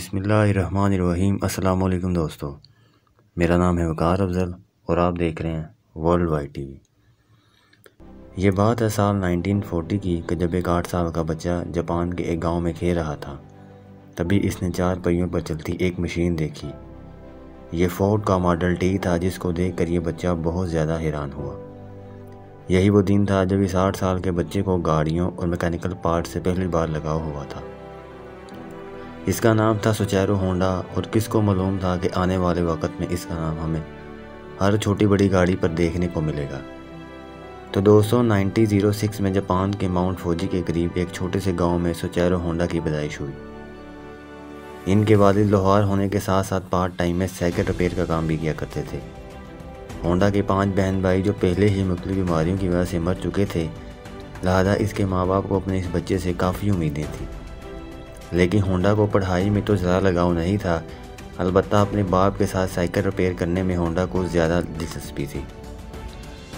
बिस्मिल्लाहिर्रहमानिर्रहीम। अस्सलाम वालेकुम दोस्तों, मेरा नाम है वकार अफजल और आप देख रहे हैं वर्ल्ड वाइड टीवी। ये बात है साल 1940 की कि जब एक 8 साल का बच्चा जापान के एक गांव में खेल रहा था, तभी इसने 4 पहियों पर चलती एक मशीन देखी। ये फोर्ड का मॉडल टी था, जिसको देखकर ये बच्चा बहुत ज़्यादा हैरान हुआ। यही वो दिन था जब इस 8 साल के बच्चे को गाड़ियों और मैकेनिकल पार्ट से पहली बार लगाव हुआ था। इसका नाम था सुचेरो होंडा, और किसको मालूम था कि आने वाले वक्त में इसका नाम हमें हर छोटी बड़ी गाड़ी पर देखने को मिलेगा। तो दोस्तों, 1906 में जापान के माउंट फूजी के करीब एक छोटे से गांव में सुचेरो होंडा की पैदाइश हुई। इनके वालिद लोहार होने के साथ साथ पार्ट टाइम में साइकिल रिपेयर का काम भी किया करते थे। होंडा के 5 बहन भाई जो पहले ही मुख्तलिफ बीमारियों की वजह से मर चुके थे, लिहाजा इसके माँ बाप को अपने इस बच्चे से काफ़ी उम्मीदें थी। लेकिन होंडा को पढ़ाई में तो ज़्यादा लगाव नहीं था, अलबत्ता अपने बाप के साथ साइकिल रिपेयर करने में होंडा को ज़्यादा दिलचस्पी थी।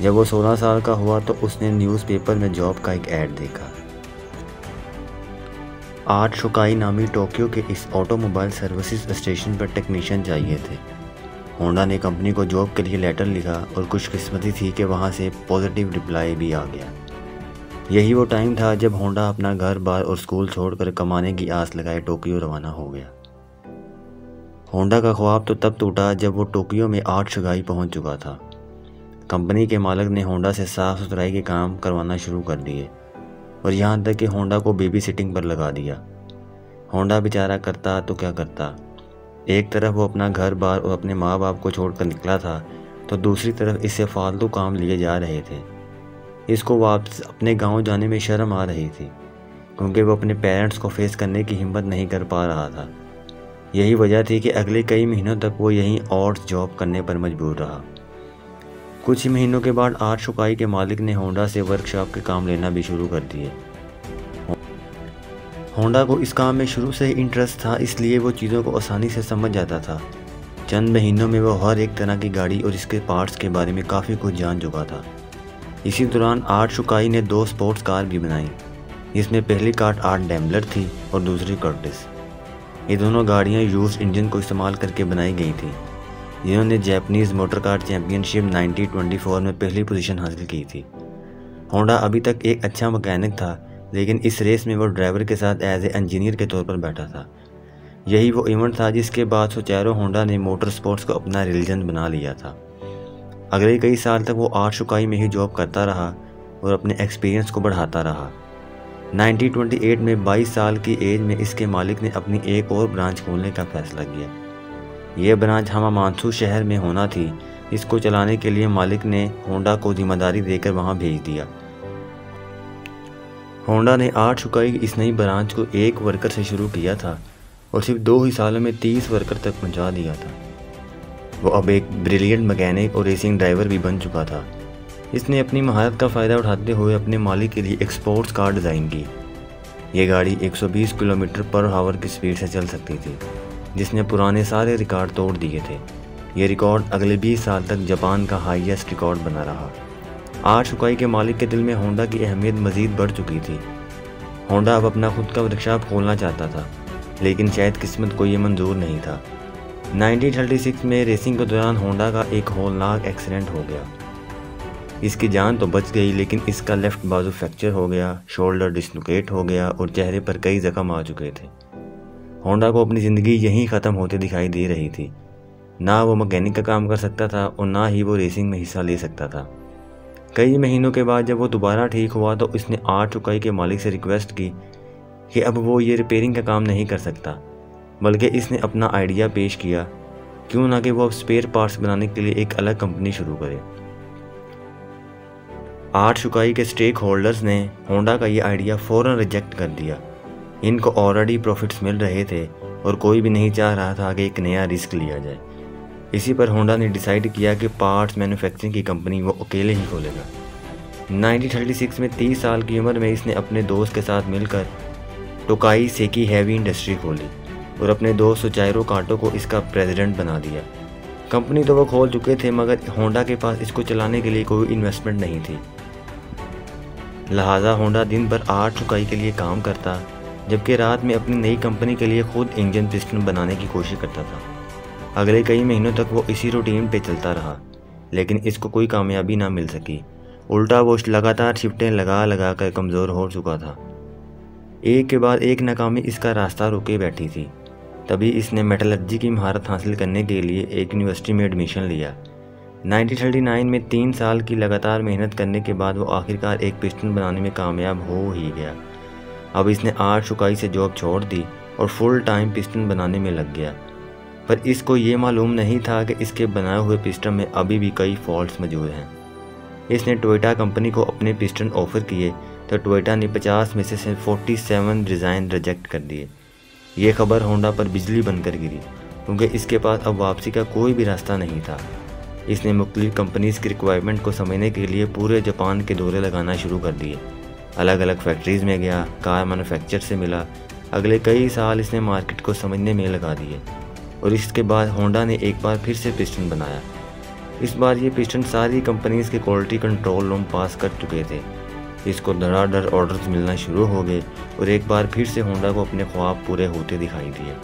जब वो 16 साल का हुआ तो उसने न्यूज़पेपर में जॉब का एक ऐड देखा। आर्ट शुकाई नामी टोक्यो के इस ऑटोमोबाइल सर्विसेज स्टेशन पर टेक्नीशियन चाहिए थे। होंडा ने कंपनी को जॉब के लिए लेटर लिखा और खुशकिस्मती थी कि वहाँ से पॉजिटिव रिप्लाई भी आ गया। यही वो टाइम था जब होंडा अपना घर बार और स्कूल छोड़कर कमाने की आस लगाए टोक्यो रवाना हो गया। होंडा का ख्वाब तो तब टूटा जब वो टोक्यो में आर्ट शुगाई पहुंच चुका था। कंपनी के मालिक ने होंडा से साफ़ सुथराई के काम करवाना शुरू कर दिए और यहाँ तक कि होंडा को बेबी सिटिंग पर लगा दिया। होंडा बेचारा करता तो क्या करता। एक तरफ वो अपना घर बार और अपने माँ बाप को छोड़कर निकला था, तो दूसरी तरफ इससे फालतू काम लिए जा रहे थे। इसको वापस अपने गांव जाने में शर्म आ रही थी, क्योंकि वो अपने पेरेंट्स को फेस करने की हिम्मत नहीं कर पा रहा था। यही वजह थी कि अगले कई महीनों तक वो यहीं ऑड जॉब करने पर मजबूर रहा। कुछ ही महीनों के बाद आर्ट शुकाई के मालिक ने होंडा से वर्कशॉप के काम लेना भी शुरू कर दिए। होंडा को इस काम में शुरू से ही इंटरेस्ट था, इसलिए वो चीज़ों को आसानी से समझ जाता था। चंद महीनों में वो हर एक तरह की गाड़ी और इसके पार्ट्स के बारे में काफ़ी कुछ जान चुका था। इसी दौरान आर्ट शुकाई ने 2 स्पोर्ट्स कार भी बनाई, जिसमें पहली कार आर्ट डैम्बलर थी और दूसरी कर्टिस। ये दोनों गाड़ियां यूज्ड इंजन को इस्तेमाल करके बनाई गई थी, जिन्होंने जापानीज़ मोटर कार चैम्पियनशिप 1924 में पहली पोजीशन हासिल की थी। होंडा अभी तक एक अच्छा मैकेनिक था, लेकिन इस रेस में वो ड्राइवर के साथ एज ए इंजीनियर के तौर पर बैठा था। यही वो इवेंट था जिसके बाद सुचेरो होंडा ने मोटर स्पोर्ट्स को अपना रिलीजन बना लिया था। अगले कई साल तक वो आर्ट शुकाई में ही जॉब करता रहा और अपने एक्सपीरियंस को बढ़ाता रहा। 1928 में 22 साल की एज में इसके मालिक ने अपनी एक और ब्रांच खोलने का फैसला किया। यह ब्रांच हमामात्सु शहर में होना थी। इसको चलाने के लिए मालिक ने होंडा को जिम्मेदारी देकर वहां भेज दिया। होंडा ने आर्ट शुकाई की इस नई ब्रांच को 1 वर्कर से शुरू किया था और सिर्फ 2 ही सालों में 30 वर्कर तक पहुँचा दिया था। वो अब एक ब्रिलियंट मैकेनिक और रेसिंग ड्राइवर भी बन चुका था। इसने अपनी महारत का फ़ायदा उठाते हुए अपने मालिक के लिए एक स्पोर्ट्स कार डिज़ाइन की। ये गाड़ी 120 किलोमीटर पर आवर की स्पीड से चल सकती थी, जिसने पुराने सारे रिकॉर्ड तोड़ दिए थे। ये रिकॉर्ड अगले 20 साल तक जापान का हाईएस्ट रिकॉर्ड बना रहा। आर्ट शुकाई के मालिक के दिल में होंडा की अहमियत मज़ीद बढ़ चुकी थी। होंडा अब अपना खुद का वर्कशॉप खोलना चाहता था, लेकिन शायद किस्मत को ये मंजूर नहीं था। 1936 में रेसिंग के दौरान होंडा का एक होलनाक एक्सीडेंट हो गया। इसकी जान तो बच गई, लेकिन इसका लेफ्ट बाजू फ्रैक्चर हो गया, शोल्डर डिस्लोकेट हो गया और चेहरे पर कई जख्म आ चुके थे। होंडा को अपनी ज़िंदगी यहीं ख़त्म होते दिखाई दे रही थी। ना वो मैकेनिक का काम कर सकता था और ना ही वो रेसिंग में हिस्सा ले सकता था। कई महीनों के बाद जब वो दोबारा ठीक हुआ तो इसने आर्ट शुकाई के मालिक से रिक्वेस्ट की कि अब वो ये रिपेयरिंग का काम नहीं कर सकता, बल्कि इसने अपना आइडिया पेश किया, क्यों ना कि वो अब स्पेयर पार्ट्स बनाने के लिए एक अलग कंपनी शुरू करे। आर्ट शुकाई के स्टेक होल्डर्स ने होंडा का ये आइडिया फ़ौरन रिजेक्ट कर दिया। इनको ऑलरेडी प्रॉफिट्स मिल रहे थे और कोई भी नहीं चाह रहा था कि एक नया रिस्क लिया जाए। इसी पर होंडा ने डिसाइड किया कि पार्ट्स मैन्युफैक्चरिंग की कंपनी वो अकेले ही खोलेगा। 1936 में 30 साल की उम्र में इसने अपने दोस्त के साथ मिलकर टोकाई सेकी हैवी इंडस्ट्री खोली और अपने दोस्त सुचेरो काटो को इसका प्रेसिडेंट बना दिया। कंपनी तो वो खोल चुके थे, मगर होंडा के पास इसको चलाने के लिए कोई इन्वेस्टमेंट नहीं थी। लिहाजा होंडा दिन भर आर्ट शुकाई के लिए काम करता, जबकि रात में अपनी नई कंपनी के लिए खुद इंजन पिस्टन बनाने की कोशिश करता था। अगले कई महीनों तक वो इसी रूटीन पे चलता रहा, लेकिन इसको कोई कामयाबी ना मिल सकी। उल्टा वो लगातार शिफ्टें लगा लगा कर कमज़ोर हो चुका था। एक के बाद एक नाकामी इसका रास्ता रुके बैठी थी। तभी इसने मेटलर्जी की महारत हासिल करने के लिए एक यूनिवर्सिटी में एडमिशन लिया। 1939 में 3 साल की लगातार मेहनत करने के बाद वो आखिरकार एक पिस्टन बनाने में कामयाब हो ही गया। अब इसने आर्ट शुकाई से जॉब छोड़ दी और फुल टाइम पिस्टन बनाने में लग गया। पर इसको ये मालूम नहीं था कि इसके बनाए हुए पिस्टन में अभी भी कई फॉल्ट्स मौजूद हैं। इसने टोयोटा कंपनी को अपने पिस्टन ऑफ़र किए तो टोयोटा ने 50 में से 47 डिज़ाइन रिजेक्ट कर दिए। ये खबर होंडा पर बिजली बनकर गिरी, क्योंकि इसके पास अब वापसी का कोई भी रास्ता नहीं था। इसने मुख्तलिफ कंपनीज़ की रिक्वायरमेंट को समझने के लिए पूरे जापान के दौरे लगाना शुरू कर दिए। अलग अलग फैक्ट्रीज़ में गया, कार मैन्युफैक्चर से मिला। अगले कई साल इसने मार्केट को समझने में लगा दिए और इसके बाद होंडा ने एक बार फिर से पिस्टन बनाया। इस बार ये पिस्टन सारी कंपनीज़ के क्वालिटी कंट्रोल रूम पास कर चुके थे। इसको धड़ाधड़ ऑर्डर्स मिलना शुरू हो गए और एक बार फिर से होंडा को अपने ख्वाब पूरे होते दिखाई दिए।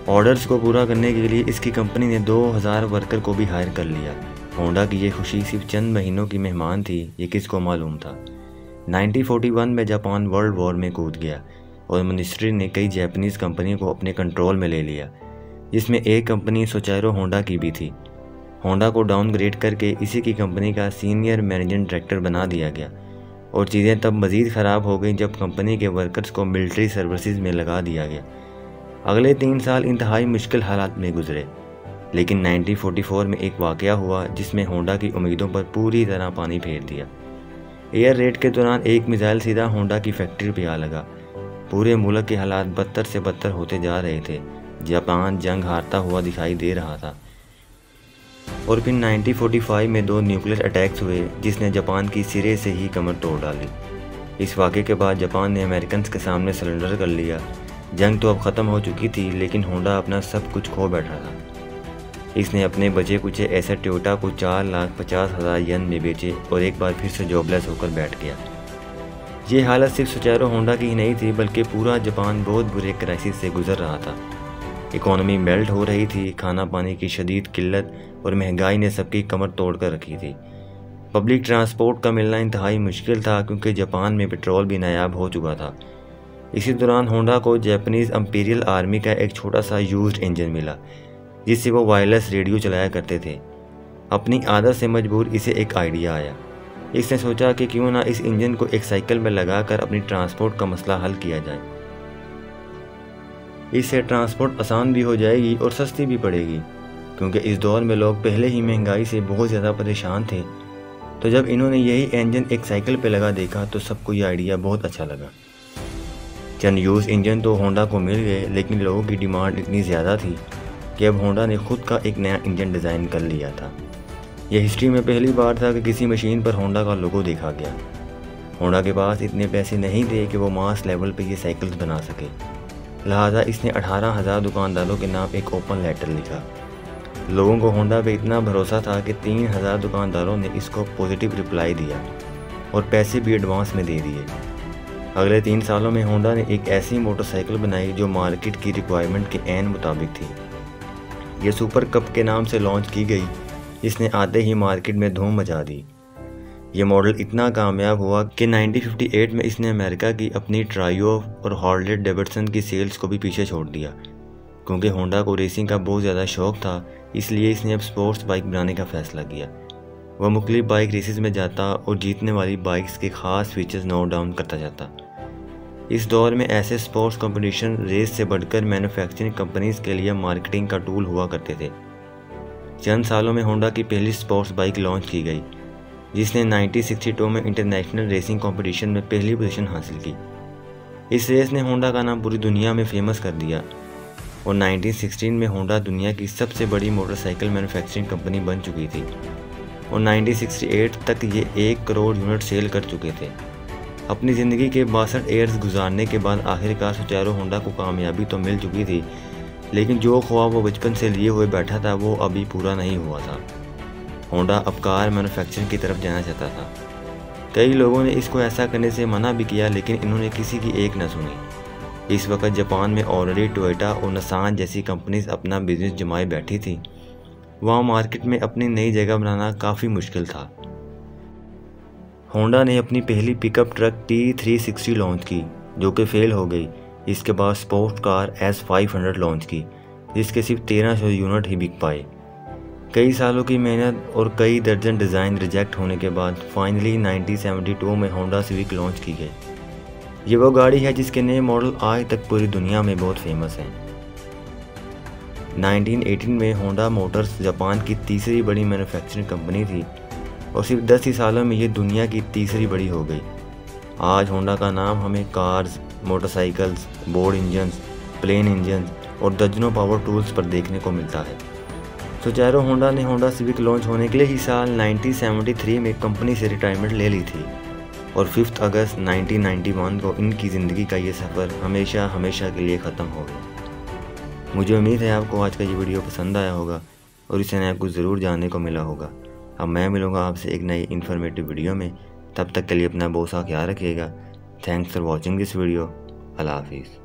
ऑर्डर्स को पूरा करने के लिए इसकी कंपनी ने 2000 वर्कर को भी हायर कर लिया। होंडा की ये खुशी सिर्फ चंद महीनों की मेहमान थी, ये किसको मालूम था। 1941 में जापान वर्ल्ड वॉर में कूद गया और मिनिस्ट्री ने कई जापानीज़ कंपनियों को अपने कंट्रोल में ले लिया, जिसमें एक कंपनी सोचारो होंडा की भी थी। होंडा को डाउनग्रेड करके इसी की कंपनी का सीनियर मैनेजिंग डायरेक्टर बना दिया गया और चीज़ें तब मज़ीद ख़राब हो गई जब कंपनी के वर्कर्स को मिलिट्री सर्विसेज में लगा दिया गया। अगले 3 साल इंतहाई मुश्किल हालात में गुजरे, लेकिन 1944 में एक वाक़या हुआ जिसमें होंडा की उम्मीदों पर पूरी तरह पानी फेर दिया। एयर रेड के दौरान एक मिसाइल सीधा होंडा की फैक्ट्री पर आ लगा। पूरे मुल्क के हालात बदतर से बदतर होते जा रहे थे। जापान जंग हारता हुआ दिखाई दे रहा था और फिर 1945 में 2 न्यूक्लियर अटैक्स हुए जिसने जापान की सिरे से ही कमर तोड़ डाली। इस वाक़े के बाद जापान ने अमेरिकन के सामने सरेंडर कर लिया। जंग तो अब ख़त्म हो चुकी थी, लेकिन होंडा अपना सब कुछ खो बैठा था। इसने अपने बचे कुचे ऐसे टोयोटा को 4,50,000 येन में बेचे और एक बार फिर से जॉबलेस होकर बैठ गया। ये हालत सिर्फ सुचारो होंडा की ही नहीं थी, बल्कि पूरा जापान बहुत बुरे क्राइसिस से गुजर रहा था। इकोनॉमी मेल्ट हो रही थी, खाना पानी की शदीद किल्लत और महंगाई ने सबकी कमर तोड़ कर रखी थी। पब्लिक ट्रांसपोर्ट का मिलना इंतहाई मुश्किल था, क्योंकि जापान में पेट्रोल भी नायाब हो चुका था। इसी दौरान होंडा को जापानीज़ इंपीरियल आर्मी का एक छोटा सा यूज्ड इंजन मिला, जिससे वो वायरलेस रेडियो चलाया करते थे। अपनी आदत से मजबूर इसे एक आइडिया आया। इसने सोचा कि क्यों ना इस इंजन को एक साइकिल में लगाकर अपनी ट्रांसपोर्ट का मसला हल किया जाए। इससे ट्रांसपोर्ट आसान भी हो जाएगी और सस्ती भी पड़ेगी, क्योंकि इस दौर में लोग पहले ही महंगाई से बहुत ज़्यादा परेशान थे। तो जब इन्होंने यही इंजन एक साइकिल पे लगा देखा तो सबको ये आइडिया बहुत अच्छा लगा। चंद यूज़ इंजन तो होंडा को मिल गए, लेकिन लोगों की डिमांड इतनी ज़्यादा थी कि अब होंडा ने खुद का एक नया इंजन डिज़ाइन कर लिया था। यह हिस्ट्री में पहली बार था कि किसी मशीन पर होंडा का लोगो देखा गया। होंडा के पास इतने पैसे नहीं थे कि वो मास लेवल पर ये साइकिल्स बना सके, लिहाजा इसने 18,000 दुकानदारों के नाम एक ओपन लेटर लिखा। लोगों को होंडा पे इतना भरोसा था कि 3,000 दुकानदारों ने इसको पॉजिटिव रिप्लाई दिया और पैसे भी एडवांस में दे दिए। अगले 3 सालों में होंडा ने एक ऐसी मोटरसाइकिल बनाई जो मार्केट की रिक्वायरमेंट के ऐन मुताबिक थी। ये सुपर कप के नाम से लॉन्च की गई, जिसने आते ही मार्केट में धूम मचा दी। ये मॉडल इतना कामयाब हुआ कि 1958 में इसने अमेरिका की अपनी ट्रायोफ और हार्ले डेविडसन की सेल्स को भी पीछे छोड़ दिया। क्योंकि होंडा को रेसिंग का बहुत ज़्यादा शौक था, इसलिए इसने अब स्पोर्ट्स बाइक बनाने का फ़ैसला किया। वह मुख्तलिफ बाइक रेसेस में जाता और जीतने वाली बाइक्स के ख़ास फीचर्स नोट डाउन करता जाता। इस दौर में ऐसे स्पोर्ट्स कंपटीशन रेस से बढ़कर मैन्युफैक्चरिंग कंपनीज़ के लिए मार्केटिंग का टूल हुआ करते थे। चंद सालों में होंडा की पहली स्पोर्ट्स बाइक लॉन्च की गई, जिसने 1962 में इंटरनेशनल रेसिंग कंपटीशन में पहली पोजीशन हासिल की। इस रेस ने होंडा का नाम पूरी दुनिया में फेमस कर दिया और 1916 में होंडा दुनिया की सबसे बड़ी मोटरसाइकिल मैन्युफैक्चरिंग कंपनी बन चुकी थी और 1968 तक ये 1 करोड़ यूनिट सेल कर चुके थे। अपनी ज़िंदगी के 62 ईयर्स गुजारने के बाद आखिरकार सुचारू होंडा को कामयाबी तो मिल चुकी थी, लेकिन जो ख्वाब वो बचपन से लिए हुए बैठा था वो अभी पूरा नहीं हुआ था। होंडा अब कार मैन्युफैक्चरिंग की तरफ जाना चाहता था। कई लोगों ने इसको ऐसा करने से मना भी किया, लेकिन इन्होंने किसी की एक न सुनी। इस वक्त जापान में ऑलरेडी टोयोटा और निसान जैसी कंपनीज अपना बिजनेस जमाए बैठी थी। वहाँ मार्केट में अपनी नई जगह बनाना काफ़ी मुश्किल था। होंडा ने अपनी पहली पिकअप ट्रक T360 लॉन्च की, जो कि फेल हो गई। इसके बाद स्पोर्ट्स कार S500 लॉन्च की, जिसके सिर्फ 1300 यूनिट ही बिक पाए। कई सालों की मेहनत और कई दर्जन डिज़ाइन रिजेक्ट होने के बाद फाइनली 1972 में होंडा सिविक लॉन्च की गई। ये वो गाड़ी है जिसके नए मॉडल आज तक पूरी दुनिया में बहुत फेमस हैं। 1918 में होंडा मोटर्स जापान की तीसरी बड़ी मैन्युफैक्चरिंग कंपनी थी और सिर्फ 10 ही सालों में ये दुनिया की तीसरी बड़ी हो गई। आज होंडा का नाम हमें cars, motorcycles, boat engines, plane engines और दर्जनों पावर टूल्स पर देखने को मिलता है। सोचैरो होंडा ने होंडा सिविक लॉन्च होने के लिए ही साल 1973 में कंपनी से रिटायरमेंट ले ली थी और 5 अगस्त 1991 को इनकी ज़िंदगी का ये सफ़र हमेशा हमेशा के लिए ख़त्म हो गया। मुझे उम्मीद है आपको आज का ये वीडियो पसंद आया होगा और इससे नया कुछ ज़रूर जानने को मिला होगा। अब मैं मिलूँगा आपसे एक नई इन्फॉर्मेटिव वीडियो में। तब तक के लिए अपना बहुत सा ख्याल रखिएगा। Thanks for watching this video. अल्लाह हाफिज़।